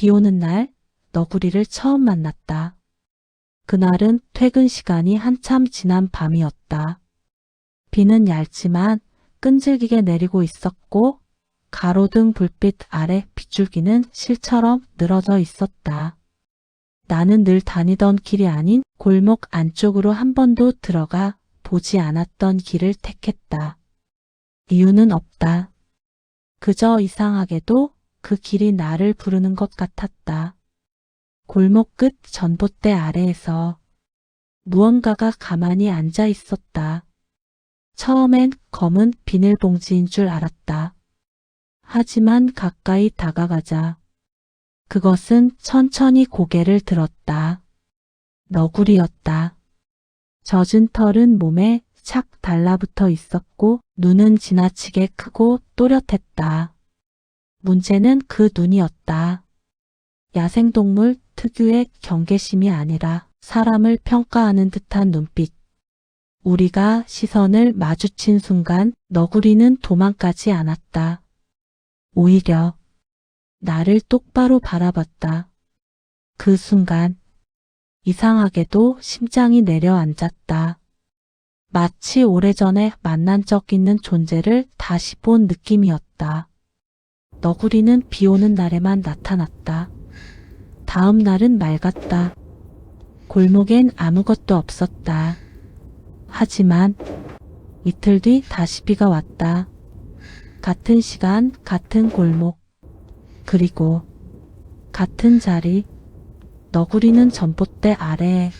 비 오는 날 너구리를 처음 만났다. 그날은 퇴근 시간이 한참 지난 밤이었다. 비는 얇지만 끈질기게 내리고 있었고 가로등 불빛 아래 빗줄기는 실처럼 늘어져 있었다. 나는 늘 다니던 길이 아닌 골목 안쪽으로 한 번도 들어가 보지 않았던 길을 택했다. 이유는 없다. 그저 이상하게도 그 길이 나를 부르는 것 같았다. 골목 끝 전봇대 아래에서 무언가가 가만히 앉아 있었다. 처음엔 검은 비닐봉지인 줄 알았다. 하지만 가까이 다가가자 그것은 천천히 고개를 들었다. 너구리였다. 젖은 털은 몸에 착 달라붙어 있었고 눈은 지나치게 크고 또렷했다. 문제는 그 눈이었다. 야생동물 특유의 경계심이 아니라 사람을 평가하는 듯한 눈빛. 우리가 시선을 마주친 순간 너구리는 도망가지 않았다. 오히려 나를 똑바로 바라봤다. 그 순간 이상하게도 심장이 내려앉았다. 마치 오래전에 만난 적 있는 존재를 다시 본 느낌이었다. 너구리는 비 오는 날에만 나타났다. 다음 날은 맑았다. 골목엔 아무것도 없었다. 하지만 이틀 뒤 다시 비가 왔다. 같은 시간, 같은 골목, 그리고 같은 자리. 너구리는 전봇대 아래에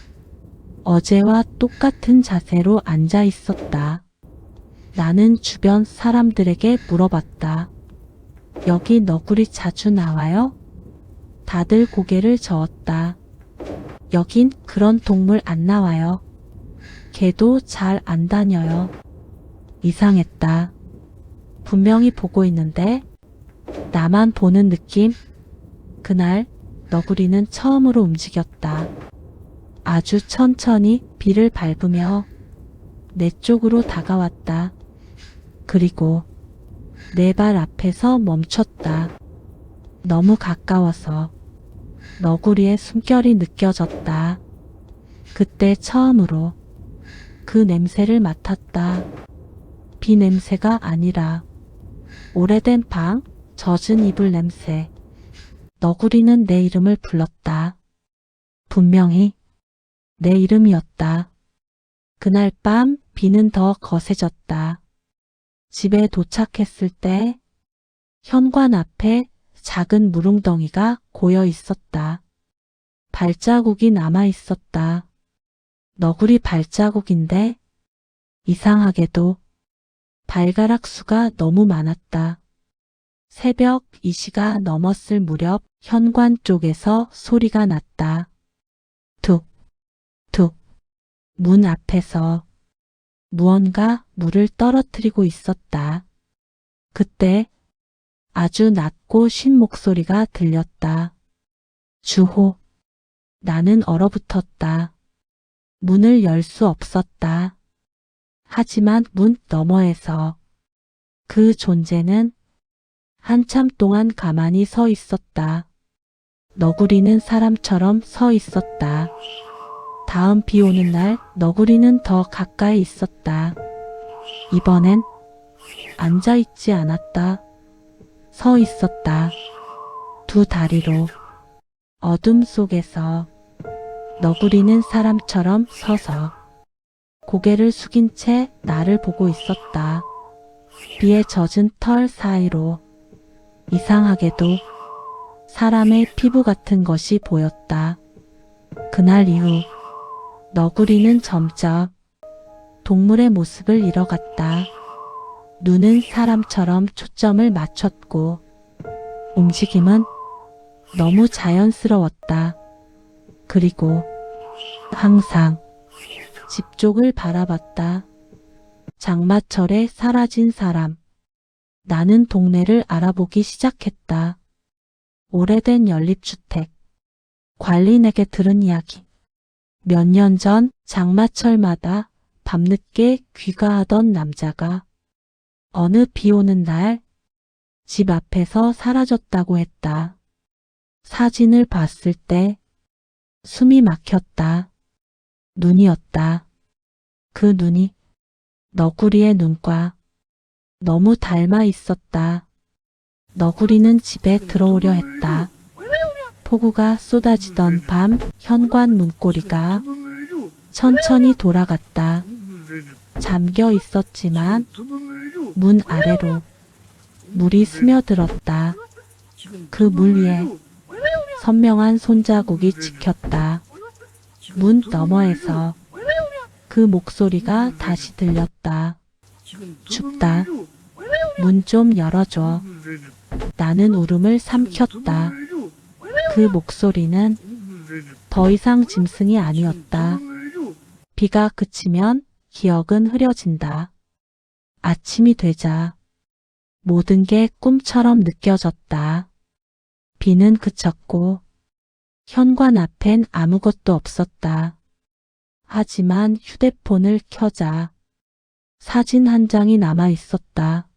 어제와 똑같은 자세로 앉아 있었다. 나는 주변 사람들에게 물어봤다. 여기 너구리 자주 나와요? 다들 고개를 저었다. 여긴 그런 동물 안 나와요. 개도 잘 안 다녀요. 이상했다. 분명히 보고 있는데 나만 보는 느낌? 그날 너구리는 처음으로 움직였다. 아주 천천히 비를 밟으며 내 쪽으로 다가왔다. 그리고 내 발 앞에서 멈췄다. 너무 가까워서 너구리의 숨결이 느껴졌다. 그때 처음으로 그 냄새를 맡았다. 비 냄새가 아니라 오래된 방, 젖은 이불 냄새. 너구리는 내 이름을 불렀다. 분명히 내 이름이었다. 그날 밤 비는 더 거세졌다. 집에 도착했을 때 현관 앞에 작은 물웅덩이가 고여 있었다. 발자국이 남아 있었다. 너구리 발자국인데 이상하게도 발가락 수가 너무 많았다. 새벽 2시가 넘었을 무렵 현관 쪽에서 소리가 났다. 툭, 툭. 문 앞에서 무언가 물을 떨어뜨리고 있었다. 그때 아주 낮고 쉰 목소리가 들렸다. 주호. 나는 얼어붙었다. 문을 열 수 없었다. 하지만 문 너머에서 그 존재는 한참 동안 가만히 서 있었다. 너구리는 사람처럼 서 있었다. 다음 비 오는 날 너구리는 더 가까이 있었다. 이번엔 앉아 있지 않았다. 서 있었다. 두 다리로 어둠 속에서 너구리는 사람처럼 서서 고개를 숙인 채 나를 보고 있었다. 비에 젖은 털 사이로 이상하게도 사람의 피부 같은 것이 보였다. 그날 이후 너구리는 점점 동물의 모습을 잃어갔다. 눈은 사람처럼 초점을 맞췄고 움직임은 너무 자연스러웠다. 그리고 항상 집 쪽을 바라봤다. 장마철에 사라진 사람. 나는 동네를 알아보기 시작했다. 오래된 연립주택. 관리인에게 들은 이야기. 몇 년 전 장마철마다 밤늦게 귀가하던 남자가 어느 비 오는 날 집 앞에서 사라졌다고 했다. 사진을 봤을 때 숨이 막혔다. 눈이었다. 그 눈이 너구리의 눈과 너무 닮아 있었다. 너구리는 집에 들어오려 했다. 폭우가 쏟아지던 밤 현관 문고리가 천천히 돌아갔다. 잠겨 있었지만 문 아래로 물이 스며들었다. 그 물 위에 선명한 손자국이 찍혔다. 문 너머에서 그 목소리가 다시 들렸다. 춥다. 문 좀 열어줘. 나는 울음을 삼켰다. 그 목소리는 더 이상 짐승이 아니었다. 비가 그치면 기억은 흐려진다. 아침이 되자 모든 게 꿈처럼 느껴졌다. 비는 그쳤고 현관 앞엔 아무것도 없었다. 하지만 휴대폰을 켜자 사진 한 장이 남아 있었다.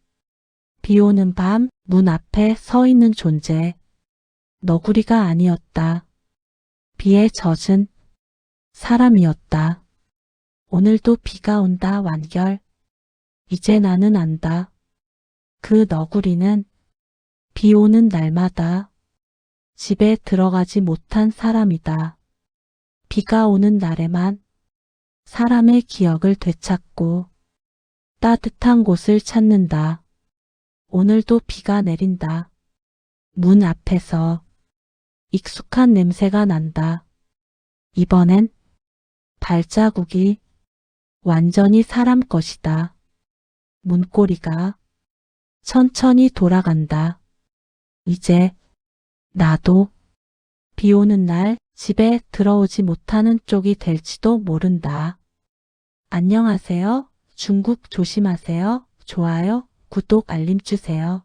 비 오는 밤 문 앞에 서 있는 존재. 너구리가 아니었다. 비에 젖은 사람이었다. 오늘도 비가 온다 완결. 이제 나는 안다. 그 너구리는 비 오는 날마다 집에 들어가지 못한 사람이다. 비가 오는 날에만 사람의 기억을 되찾고 따뜻한 곳을 찾는다. 오늘도 비가 내린다. 문 앞에서 익숙한 냄새가 난다. 이번엔 발자국이 완전히 사람 것이다. 문고리가 천천히 돌아간다. 이제 나도 비 오는 날 집에 들어오지 못하는 쪽이 될지도 모른다. 안녕하세요. 중국 조심하세요. 좋아요, 구독, 알림 주세요.